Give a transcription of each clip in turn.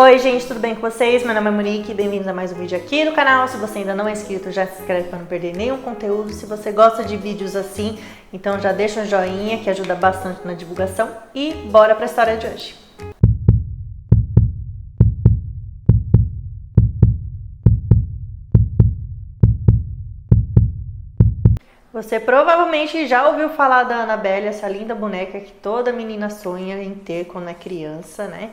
Oi gente, tudo bem com vocês? Meu nome é Monique e bem-vindos a mais um vídeo aqui no canal. Se você ainda não é inscrito, já se inscreve para não perder nenhum conteúdo. Se você gosta de vídeos assim, então já deixa um joinha que ajuda bastante na divulgação. E bora para a história de hoje. Você provavelmente já ouviu falar da Annabelle, essa linda boneca que toda menina sonha em ter quando é criança, né?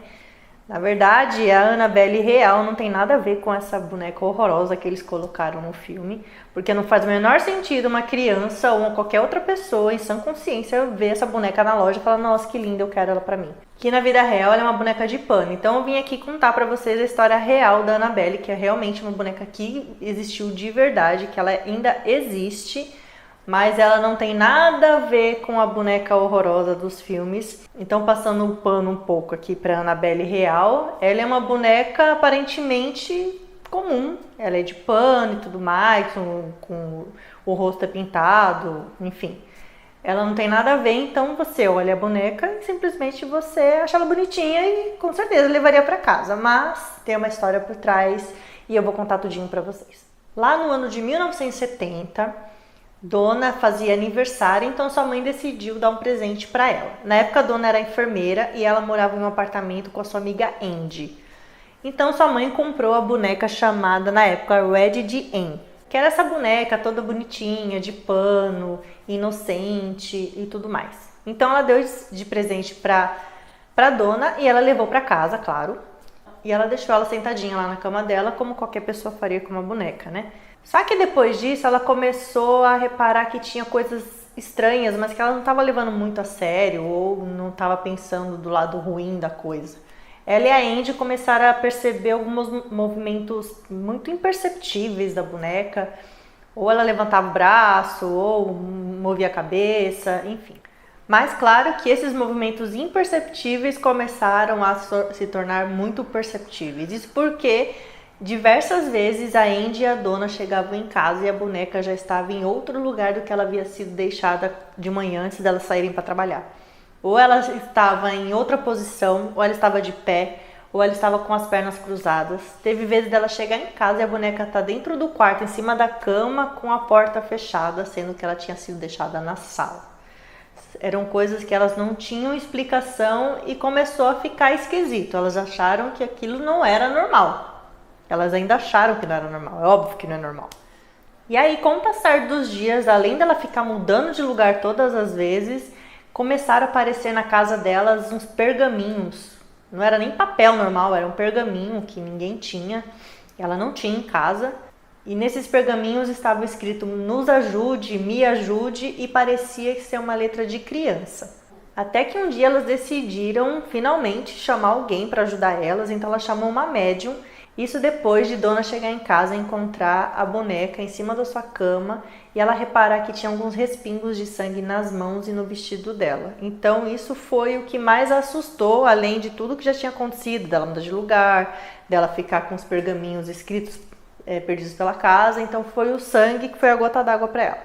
Na verdade, a Annabelle real não tem nada a ver com essa boneca horrorosa que eles colocaram no filme, porque não faz o menor sentido uma criança ou qualquer outra pessoa em sã consciência ver essa boneca na loja e falar, nossa, que linda, eu quero ela pra mim. Que na vida real ela é uma boneca de pano, então eu vim aqui contar pra vocês a história real da Annabelle, que é realmente uma boneca que existiu de verdade, que ela ainda existe, mas ela não tem nada a ver com a boneca horrorosa dos filmes. Então, passando o pano um pouco aqui para Annabelle real, ela é uma boneca aparentemente comum. Ela é de pano e tudo mais, com o rosto pintado, enfim. Ela não tem nada a ver, então você olha a boneca e simplesmente você acha ela bonitinha e com certeza levaria para casa. Mas tem uma história por trás e eu vou contar tudinho para vocês. Lá no ano de 1970... Dona fazia aniversário, então sua mãe decidiu dar um presente para ela. Na época a Dona era enfermeira e ela morava em um apartamento com a sua amiga Andy. Então sua mãe comprou a boneca chamada na época Red de Anne, que era essa boneca toda bonitinha, de pano, inocente e tudo mais. Então ela deu de presente para Dona e ela levou para casa, claro. E ela deixou ela sentadinha lá na cama dela, como qualquer pessoa faria com uma boneca, né? Só que depois disso ela começou a reparar que tinha coisas estranhas, mas que ela não estava levando muito a sério ou não estava pensando do lado ruim da coisa. Ela e a Andy começaram a perceber alguns movimentos muito imperceptíveis da boneca. Ou ela levantava o braço, ou movia a cabeça, enfim. Mas claro que esses movimentos imperceptíveis começaram a se tornar muito perceptíveis. Isso porque diversas vezes a Andy e a Dona chegavam em casa e a boneca já estava em outro lugar do que ela havia sido deixada de manhã antes delas saírem para trabalhar. Ou ela estava em outra posição, ou ela estava de pé, ou ela estava com as pernas cruzadas. Teve vezes dela chegar em casa e a boneca estar dentro do quarto, em cima da cama, com a porta fechada, sendo que ela tinha sido deixada na sala. Eram coisas que elas não tinham explicação e começou a ficar esquisito. Elas acharam que aquilo não era normal. Elas ainda acharam que não era normal, é óbvio que não é normal. E aí, com o passar dos dias, além dela ficar mudando de lugar todas as vezes, começaram a aparecer na casa delas uns pergaminhos. Não era nem papel normal, era um pergaminho que ninguém tinha, ela não tinha em casa. E nesses pergaminhos estava escrito, nos ajude, me ajude, e parecia ser uma letra de criança. Até que um dia elas decidiram, finalmente, chamar alguém para ajudar elas, então ela chamou uma médium. Isso depois de Dona chegar em casa e encontrar a boneca em cima da sua cama e ela reparar que tinha alguns respingos de sangue nas mãos e no vestido dela. Então isso foi o que mais a assustou, além de tudo que já tinha acontecido, dela mudar de lugar, dela ficar com os pergaminhos escritos perdidos pela casa. Então foi o sangue que foi a gota d'água para ela.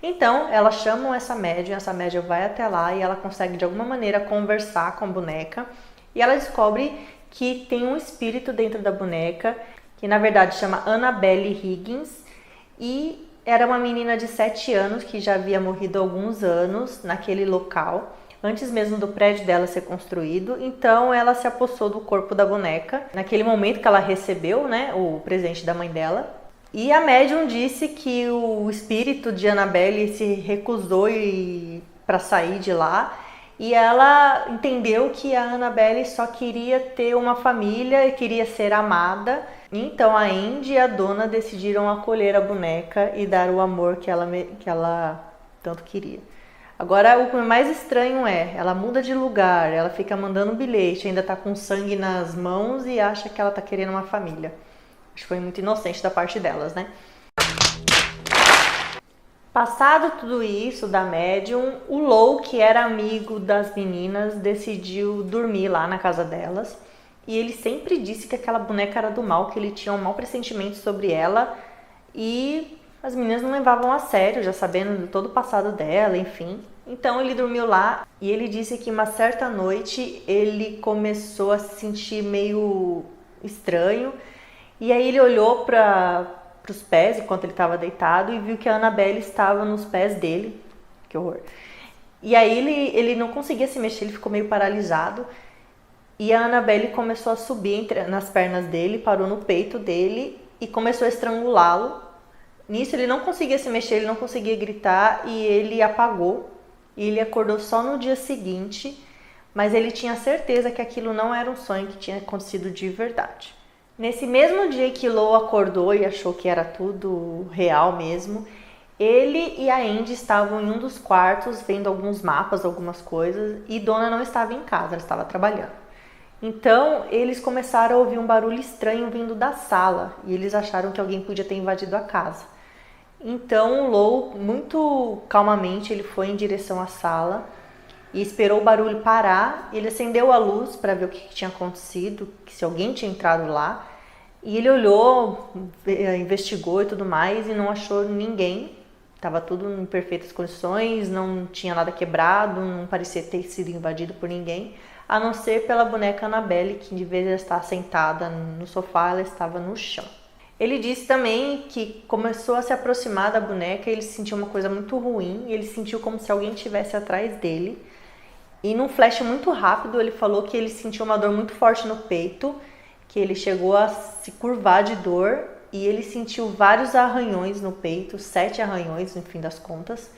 Então elas chamam essa médium vai até lá e ela consegue de alguma maneira conversar com a boneca. E ela descobre que tem um espírito dentro da boneca, que na verdade chama Annabelle Higgins, e era uma menina de 7 anos que já havia morrido há alguns anos naquele local, antes mesmo do prédio dela ser construído. Então ela se apossou do corpo da boneca, naquele momento que ela recebeu, né, o presente da mãe dela. E a médium disse que o espírito de Annabelle se recusou para sair de lá. E ela entendeu que a Annabelle só queria ter uma família e queria ser amada. Então a Andy e a Dona decidiram acolher a boneca e dar o amor que ela tanto queria. Agora o mais estranho ela muda de lugar, ela fica mandando um bilhete, ainda tá com sangue nas mãos e acha que ela tá querendo uma família. Acho que foi muito inocente da parte delas, né? Passado tudo isso da médium, o Lou, que era amigo das meninas, decidiu dormir lá na casa delas. E ele sempre disse que aquela boneca era do mal, que ele tinha um mau pressentimento sobre ela. E as meninas não levavam a sério, já sabendo de todo o passado dela, enfim. Então ele dormiu lá e ele disse que uma certa noite ele começou a se sentir meio estranho. E aí ele olhou para os pés enquanto ele estava deitado e viu que a Annabelle estava nos pés dele. Que horror. E aí ele não conseguia se mexer, ele ficou meio paralisado. E a Annabelle começou a subir nas pernas dele, parou no peito dele e começou a estrangulá-lo. Nisso ele não conseguia se mexer, ele não conseguia gritar e ele apagou. E ele acordou só no dia seguinte, mas ele tinha certeza que aquilo não era um sonho, que tinha acontecido de verdade. Nesse mesmo dia que Lo acordou e achou que era tudo real mesmo, ele e a Andy estavam em um dos quartos vendo alguns mapas, algumas coisas, e Donna não estava em casa, ela estava trabalhando. Então, eles começaram a ouvir um barulho estranho vindo da sala e eles acharam que alguém podia ter invadido a casa. Então, Lo, muito calmamente, ele foi em direção à sala e esperou o barulho parar. Ele acendeu a luz para ver o que tinha acontecido, se alguém tinha entrado lá. E ele olhou, investigou e tudo mais e não achou ninguém. Estava tudo em perfeitas condições, não tinha nada quebrado, não parecia ter sido invadido por ninguém, a não ser pela boneca Annabelle, que de vez de estar sentada no sofá, ela estava no chão. Ele disse também que começou a se aproximar da boneca e ele sentiu uma coisa muito ruim, ele sentiu como se alguém estivesse atrás dele. E num flash muito rápido ele falou que ele sentiu uma dor muito forte no peito, que ele chegou a se curvar de dor e ele sentiu vários arranhões no peito, 7 arranhões no fim das contas,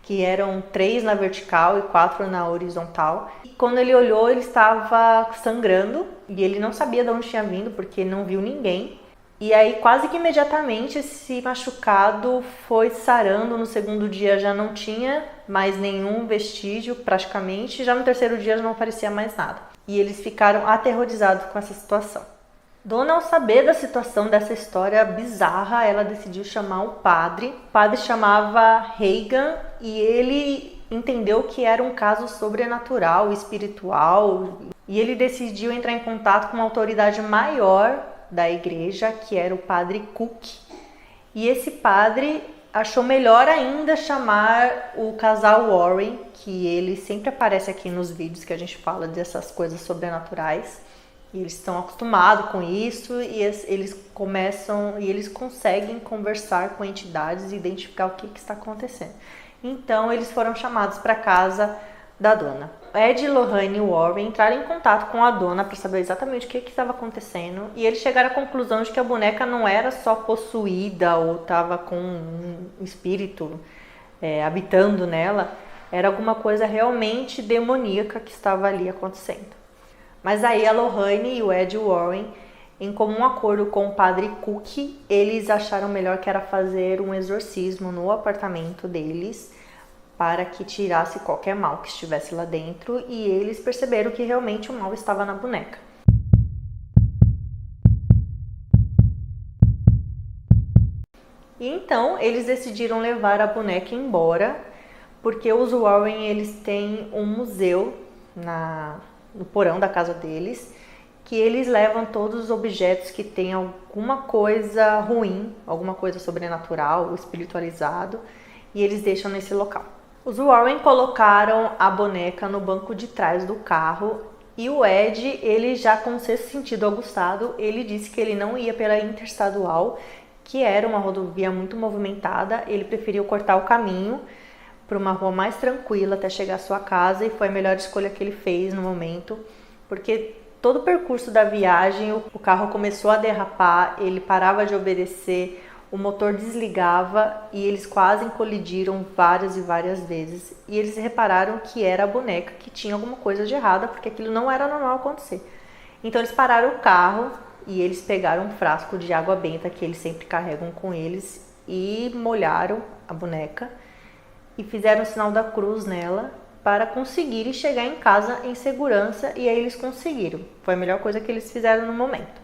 que eram 3 na vertical e 4 na horizontal. E quando ele olhou, ele estava sangrando e ele não sabia de onde tinha vindo porque não viu ninguém. E aí quase que imediatamente esse machucado foi sarando. No segundo dia já não tinha mais nenhum vestígio praticamente, já no terceiro dia já não aparecia mais nada. E eles ficaram aterrorizados com essa situação. Donna, ao saber da situação dessa história bizarra, ela decidiu chamar o padre. O padre chamava Reagan e ele entendeu que era um caso sobrenatural, espiritual. E ele decidiu entrar em contato com uma autoridade maior da igreja, que era o padre Cook. E esse padre achou melhor ainda chamar o casal Warren, que ele sempre aparece aqui nos vídeos que a gente fala dessas coisas sobrenaturais. E eles estão acostumados com isso e eles conseguem conversar com entidades e identificar o que está acontecendo. Então eles foram chamados para casa da dona. Ed, Lorraine e Warren entraram em contato com a dona para saber exatamente o que estava acontecendo e eles chegaram à conclusão de que a boneca não era só possuída ou estava com um espírito habitando nela, era alguma coisa realmente demoníaca que estava ali acontecendo. Mas aí a Lorraine e o Ed Warren, em comum acordo com o padre Cook, eles acharam melhor que era fazer um exorcismo no apartamento deles para que tirasse qualquer mal que estivesse lá dentro, e eles perceberam que realmente o mal estava na boneca. E então eles decidiram levar a boneca embora, porque os Warren eles têm um museu no porão da casa deles, que eles levam todos os objetos que têm alguma coisa ruim, alguma coisa sobrenatural, espiritualizado, e eles deixam nesse local. Os Warren colocaram a boneca no banco de trás do carro e o Ed, ele já com o sexto sentido aguçado, ele disse que ele não ia pela Interestadual, que era uma rodovia muito movimentada, ele preferiu cortar o caminho para uma rua mais tranquila até chegar à sua casa, e foi a melhor escolha que ele fez no momento, porque todo o percurso da viagem o carro começou a derrapar, ele parava de obedecer, o motor desligava e eles quase colidiram várias e várias vezes, e eles repararam que era a boneca que tinha alguma coisa de errada, porque aquilo não era normal acontecer. Então eles pararam o carro e eles pegaram um frasco de água benta que eles sempre carregam com eles e molharam a boneca e fizeram o sinal da cruz nela para conseguirem chegar em casa em segurança, e aí eles conseguiram. Foi a melhor coisa que eles fizeram no momento.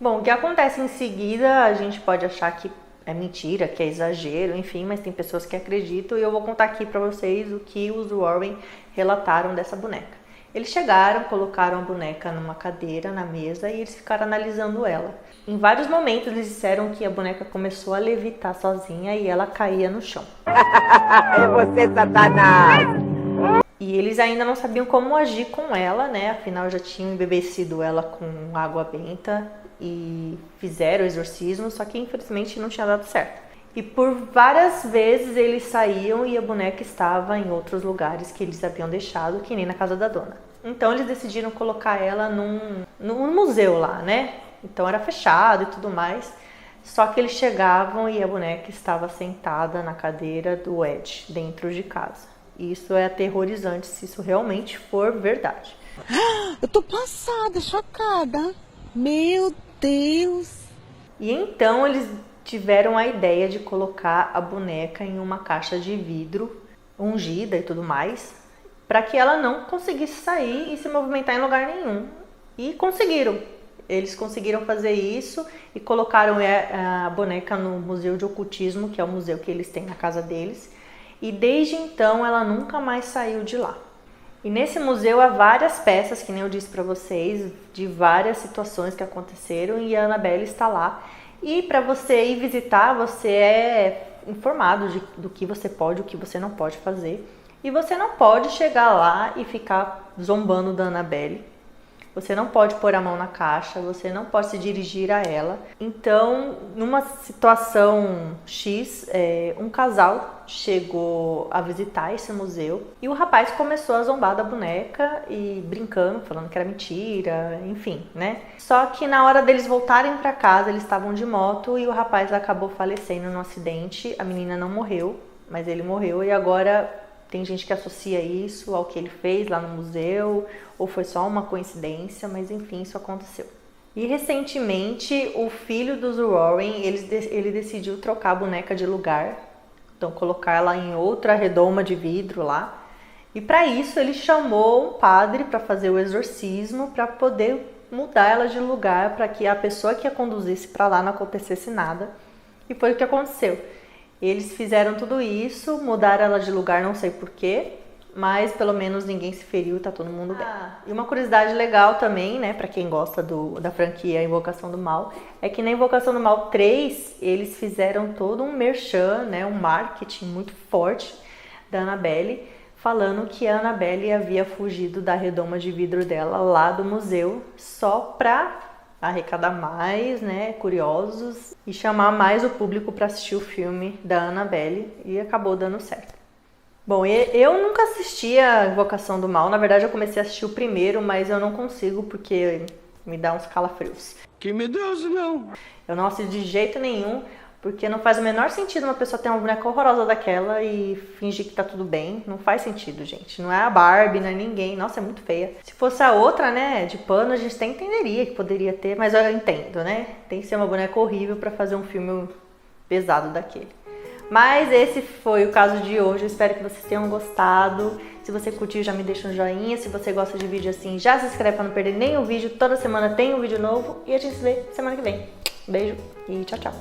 Bom, o que acontece em seguida, a gente pode achar que é mentira, que é exagero, enfim, mas tem pessoas que acreditam, e eu vou contar aqui para vocês o que os Warren relataram dessa boneca. Eles chegaram, colocaram a boneca numa cadeira, na mesa, e eles ficaram analisando ela. Em vários momentos eles disseram que a boneca começou a levitar sozinha e ela caía no chão. É você, Satanás! E eles ainda não sabiam como agir com ela, né? Afinal, já tinham embebecido ela com água benta e fizeram o exorcismo, só que infelizmente não tinha dado certo. E por várias vezes eles saíam e a boneca estava em outros lugares que eles haviam deixado, que nem na casa da dona. Então eles decidiram colocar ela num museu lá, né? Então era fechado e tudo mais. Só que eles chegavam e a boneca estava sentada na cadeira do Ed, dentro de casa. E isso é aterrorizante se isso realmente for verdade. Eu tô passada, chocada. Meu Deus! E então eles tiveram a ideia de colocar a boneca em uma caixa de vidro, ungida e tudo mais, para que ela não conseguisse sair e se movimentar em lugar nenhum. E conseguiram. Eles conseguiram fazer isso e colocaram a boneca no Museu de Ocultismo, que é o museu que eles têm na casa deles. E desde então ela nunca mais saiu de lá. E nesse museu há várias peças, que nem eu disse para vocês, de várias situações que aconteceram e a Annabelle está lá. E para você ir visitar, você é informado do que você pode e o que você não pode fazer. E você não pode chegar lá e ficar zombando da Annabelle. Você não pode pôr a mão na caixa, você não pode se dirigir a ela. Então, numa situação X, um casal chegou a visitar esse museu e o rapaz começou a zombar da boneca e brincando, falando que era mentira, enfim, né? Só que na hora deles voltarem para casa, eles estavam de moto e o rapaz acabou falecendo num acidente. A menina não morreu, mas ele morreu e agora tem gente que associa isso ao que ele fez lá no museu, ou foi só uma coincidência, mas enfim, isso aconteceu. E recentemente, o filho dos Warren, ele decidiu trocar a boneca de lugar, então colocar ela em outra redoma de vidro lá. E para isso ele chamou um padre para fazer o exorcismo, para poder mudar ela de lugar, para que a pessoa que a conduzisse para lá não acontecesse nada. E foi o que aconteceu. Eles fizeram tudo isso, mudaram ela de lugar, não sei porquê, mas pelo menos ninguém se feriu, tá todo mundo bem. E uma curiosidade legal também, né, pra quem gosta da franquia Invocação do Mal, é que na Invocação do Mal 3, eles fizeram todo um merchan, né, um marketing muito forte da Annabelle, falando que a Annabelle havia fugido da redoma de vidro dela lá do museu, só pra arrecadar mais, né, curiosos e chamar mais o público para assistir o filme da Annabelle, e acabou dando certo. Bom, eu nunca assisti a Invocação do Mal, na verdade eu comecei a assistir o primeiro, mas eu não consigo porque me dá uns calafrios. Que medroso não! Eu não assisto de jeito nenhum, porque não faz o menor sentido uma pessoa ter uma boneca horrorosa daquela e fingir que tá tudo bem. Não faz sentido, gente. Não é a Barbie, não é ninguém. Nossa, é muito feia. Se fosse a outra, né, de pano, a gente até entenderia que poderia ter, mas eu entendo, né? Tem que ser uma boneca horrível pra fazer um filme pesado daquele. Mas esse foi o caso de hoje. Eu espero que vocês tenham gostado. Se você curtiu, já me deixa um joinha. Se você gosta de vídeo assim, já se inscreve pra não perder nenhum vídeo. Toda semana tem um vídeo novo. E a gente se vê semana que vem. Beijo e tchau, tchau.